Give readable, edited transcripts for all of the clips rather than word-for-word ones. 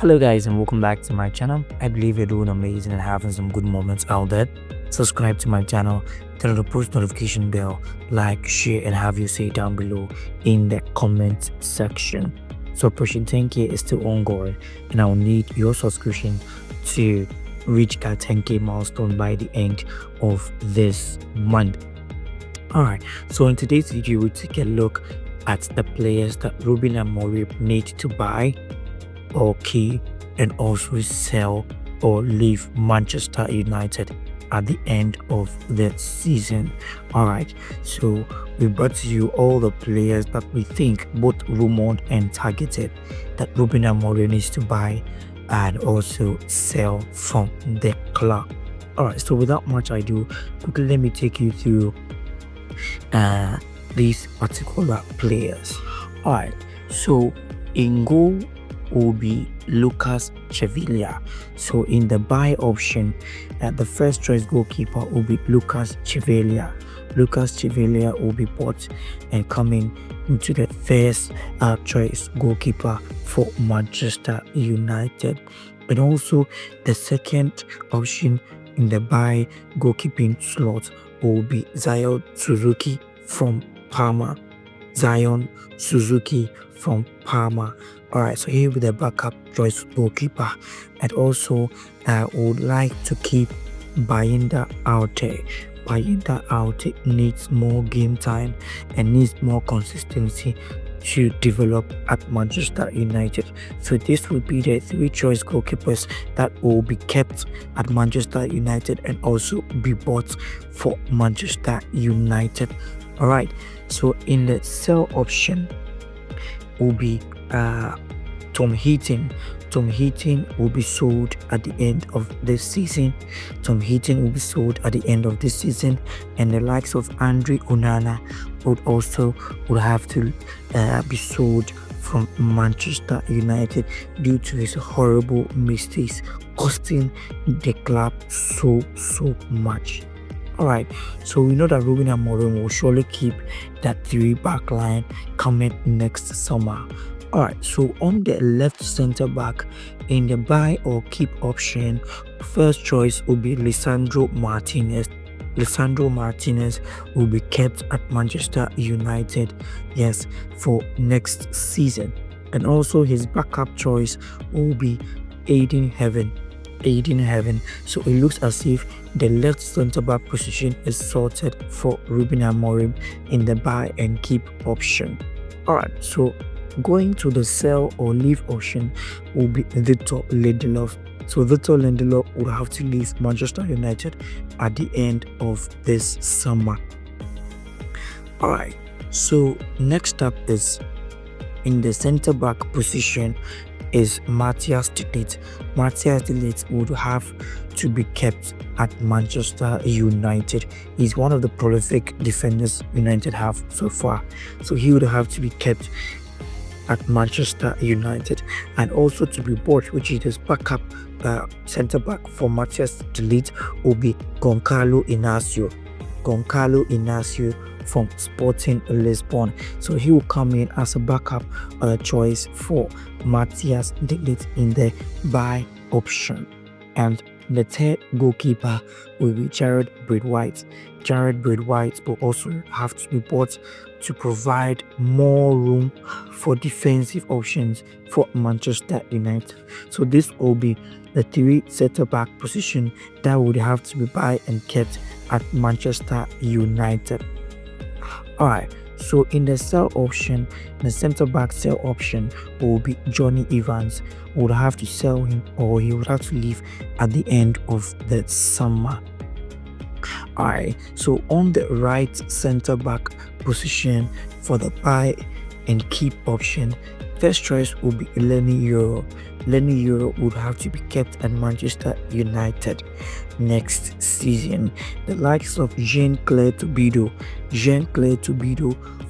Hello guys and welcome back to my channel. I believe you're doing amazing and having some good moments out there. Subscribe to my channel, turn on the post notification bell, like, share and have your say down below in the comment section. So Operation 10K is still ongoing and I will need your subscription to reach that 10K milestone by the end of this month. Alright, so in today's video we'll take a look at the players that Ruben Amorim need to buy or key and also sell or leave Manchester United at the end of the season. All right, so we brought to you all the players that we think both rumored and targeted that Ruben Amorim needs to buy and also sell from the club. All right, so without much ado, quickly let me take you through these particular players. All right, so in goal will be Lucas Chevilla. So in the buy option, the first choice goalkeeper will be Lucas Chevilla. Lucas Chevilla will be bought and coming into the first choice goalkeeper for Manchester United. And also the second option in the buy goalkeeping slot will be Zion Suzuki from Parma. Zion Suzuki from Parma. Alright, so here with the backup choice goalkeeper, and also I would like to keep Bayinda out there. Bayinda out needs more game time and needs more consistency to develop at Manchester United. So this will be the three choice goalkeepers that will be kept at Manchester United and also be bought for Manchester United. Alright, so in the sell option will be Tom Heaton. Tom Heaton will be sold at the end of this season. Tom Heaton will be sold at the end of this season, and the likes of Andre Onana would have to be sold from Manchester United due to his horrible mistakes costing the club so much. Alright, so we know that Ruben Amorim will surely keep that 3-back line coming next summer. Alright, so on the left center back in the buy or keep option, first choice will be Lisandro Martinez. Lisandro Martinez will be kept at Manchester United, yes, for next season. And also his backup choice will be Aiden Heaven. So it looks as if the left center back position is sorted for Ruben Amorim in the buy and keep option. Alright, so going to the sell or leave option will be Victor Lindelof. So Victor Lindelof will have to leave Manchester United at the end of this summer. Alright, so next up is in the center back position is Matthias de Ligt. Matthias de Ligt would have to be kept at Manchester United. He's one of the prolific defenders United have so far, so he would have to be kept at Manchester United. And also to be bought, which is his backup centre back for Matthias de Ligt, will be Goncalo Inacio from Sporting Lisbon. So he will come in as a backup choice for Matthias de Ligt in the buy option. And the third goalkeeper will be Jared Braithwaite. Jared Braithwaite will also have to be bought to provide more room for defensive options for Manchester United. So this will be the three centre-back position that would have to be buy and kept at Manchester United. Alright, so in the sell option, the centre-back sell option will be Johnny Evans. We would have to sell him or he would have to leave at the end of the summer. Alright, so on the right centre-back position for the buy and keep option, first choice will be Lenny Euro. Lenny Euro would have to be kept at Manchester United next season. The likes of Jean-Claire Todibo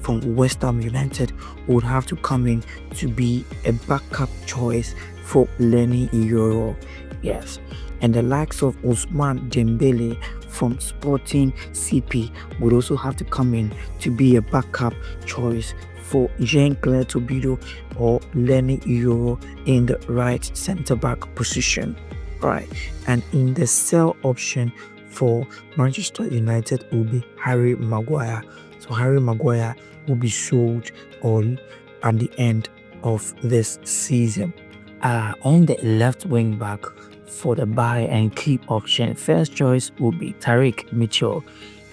from West Ham United would have to come in to be a backup choice for Lenny Euro. Yes, and the likes of Ousmane Dembele from Sporting CP would also have to come in to be a backup choice for Jean-Claire Tobido or Lenny Euro in the right centre-back position. Right, and in the sell option for Manchester United will be Harry Maguire. So Harry Maguire will be sold on at the end of this season. On the left wing back for the buy and keep option, first choice will be Tariq Mitchell.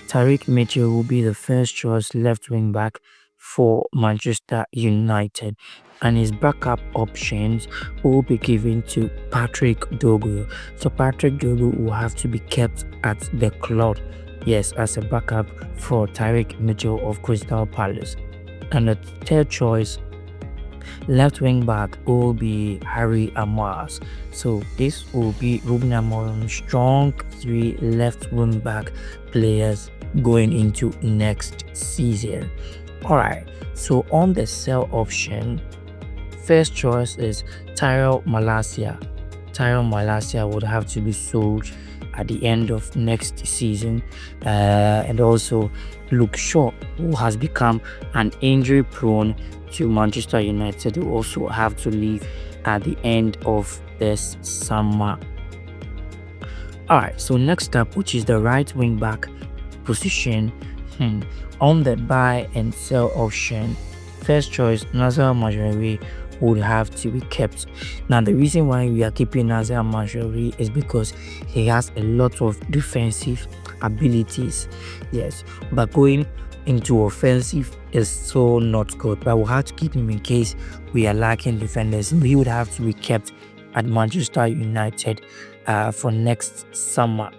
Tariq Mitchell will be the first choice left wing back for Manchester United, and his backup options will be given to Patrick Dogu. So Patrick Dogu will have to be kept at the club, yes, as a backup for Tariq Mitchell of Crystal Palace. And the third choice left wing back will be Harry Amorim. So this will be Ruben Amorim's strong 3 left wing back players going into next season. Alright, so on the sell option, first choice is Tyrell Malacia. Tyrell Malacia would have to be sold at the end of next season, and also Luke Shaw, who has become an injury prone to Manchester United, will also have to leave at the end of this summer. Alright, so next up, which is the right wing back position, on the buy and sell option, first choice Nazar Majori would have to be kept. Now the reason why we are keeping Nazar Majori is because he has a lot of defensive abilities, yes, but going into offensive is so not good. But we'll have to keep him in case we are lacking defenders. He would have to be kept at Manchester United for next summer.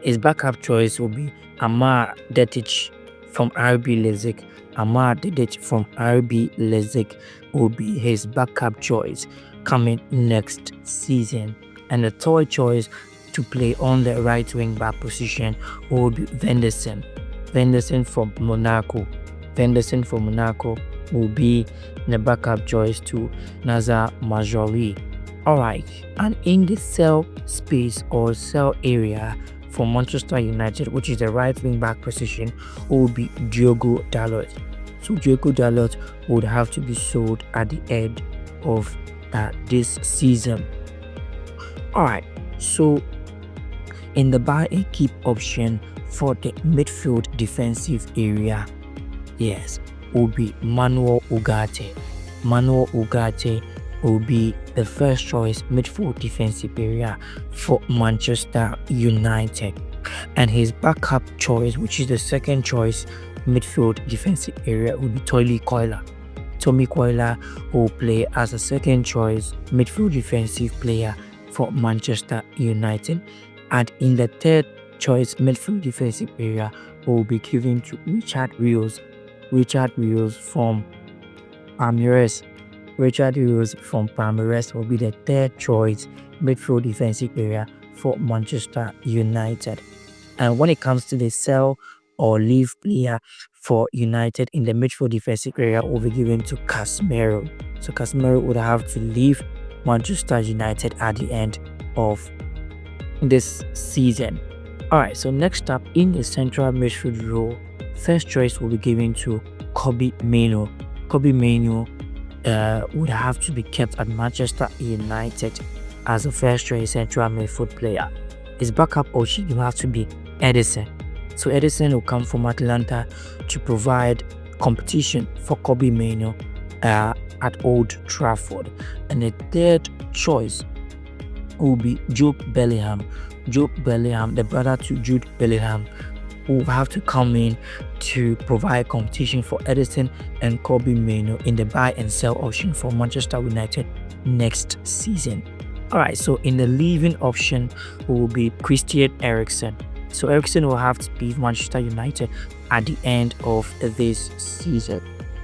His backup choice will be Amar Detic from RB Leipzig. Amar Detic from RB Leipzig will be his backup choice coming next season. And the third choice to play on the right wing back position will be Venderson. Venderson from Monaco. Venderson from Monaco will be the backup choice to Nazar Majori. Alright, and in the sell space or sell area for Manchester United, which is the right wing back position, will be Diogo Dalot. So Diogo Dalot would have to be sold at the end of this season. Alright, so in the buy and keep option for the midfield defensive area, yes, will be Manuel Ugarte. Manuel Ugarte will be the first choice midfield defensive area for Manchester United, and his backup choice, which is the second choice midfield defensive area, will be Tommy Coyle. Tommy Coyle will play as a second choice midfield defensive player for Manchester United, and in the third choice midfield defensive area will be given to Richard Rios. Richard Rios from Palmeiras. Richard Rios from Palmeiras will be the third choice midfield defensive area for Manchester United. And when it comes to the sell or leave player for United in the midfield defensive area, will be given to Casemiro. So Casemiro would have to leave Manchester United at the end of this season. Alright, so next up in the central midfield role, first choice will be given to Kobbie Mainoo. Kobbie Mainoo would have to be kept at Manchester United as a first choice central midfield player. His backup option will have to be Edison. So Edison will come from Atlanta to provide competition for Kobbie Mainoo at Old Trafford. And the third choice will be Jude Bellingham. Jude Bellingham, the brother to Jude Bellingham, will have to come in to provide competition for Edison and Kobbie Mainoo in the buy and sell option for Manchester United next season. Alright, so in the leaving option will be Christian Eriksen. So Eriksen will have to leave Manchester United at the end of this season.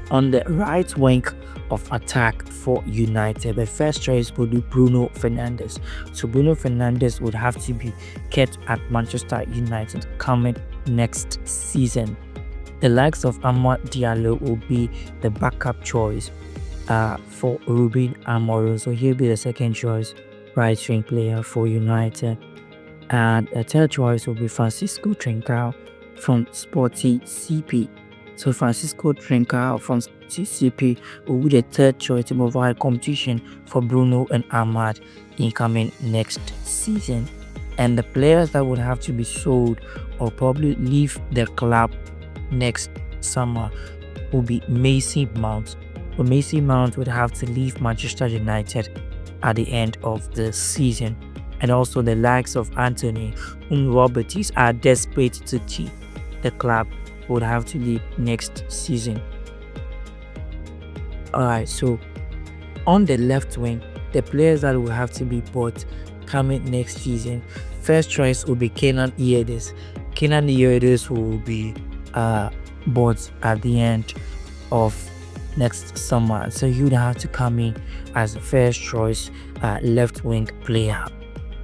On the right wing of attack for United, the first choice will be Bruno Fernandes. So Bruno Fernandes would have to be kept at Manchester United coming next season. The likes of Amad Diallo will be the backup choice for Ruben Amorim. So he'll be the second choice right wing player for United. And the third choice will be Francisco Trincao from Sporting CP. So Francisco Trinca from CCP will be the third choice to provide competition for Bruno and Ahmad incoming next season. And the players that would have to be sold or probably leave the club next summer will be Mason Mount. But Mason Mount would have to leave Manchester United at the end of the season. And also the likes of Anthony, whom Roberts are desperate to keep the club, would have to leave next season. Alright, so on the left wing, the players that will have to be bought coming next season, first choice will be Kenan Eades. Kenan Eades will be bought at the end of next summer, so you'd have to come in as a first choice left wing player.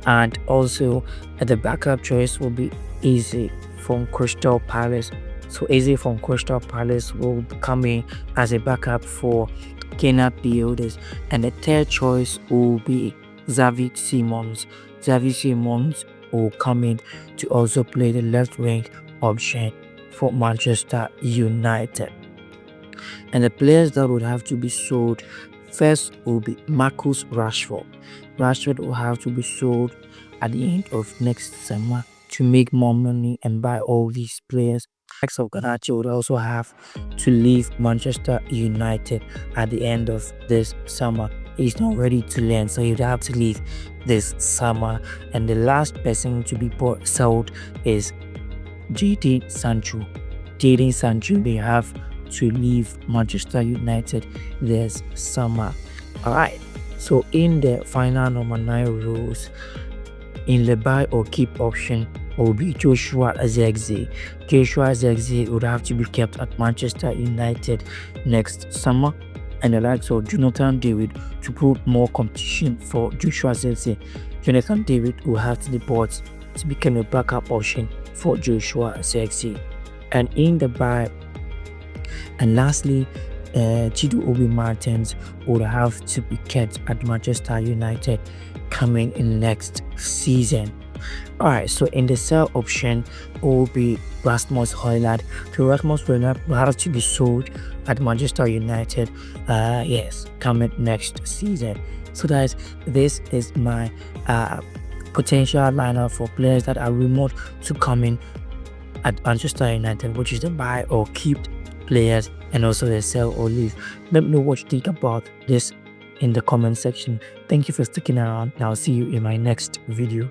And also the backup choice will be Eze from Crystal Palace. So Eze from Crystal Palace will come in as a backup for Kenan Eades. And the third choice will be Xavi Simons. Xavi Simons will come in to also play the left wing option for Manchester United. And the players that would have to be sold first will be Marcus Rashford. Rashford will have to be sold at the end of next summer to make more money and buy all these players. Likes of Garnacho would also have to leave Manchester United at the end of this summer. He's not ready to learn, so he'd have to leave this summer. And the last person to be sold is Jadon Sancho. Jadon Sancho, they have to leave Manchester United this summer. Alright, so in the final number 9 rows, in the buy or keep option will be Joshua Zirkzee. Joshua Zirkzee would have to be kept at Manchester United next summer. And the likes of Jonathan David to put more competition for Joshua Zirkzee. Jonathan David will have to be bought to become a backup option for Joshua Zirkzee. And in the buy, and lastly, Chido Obi Martins would have to be kept at Manchester United coming in next season. Alright, so in the sell option will be Rasmus Højlund. So Rasmus Højlund will have to be sold at Manchester United, yes, coming next season. So guys, this is my potential lineup for players that are rumored to come in at Manchester United, which is the buy or keep players and also the sell or leave. Let me know what you think about this in the comment section. Thank you for sticking around, and I'll see you in my next video.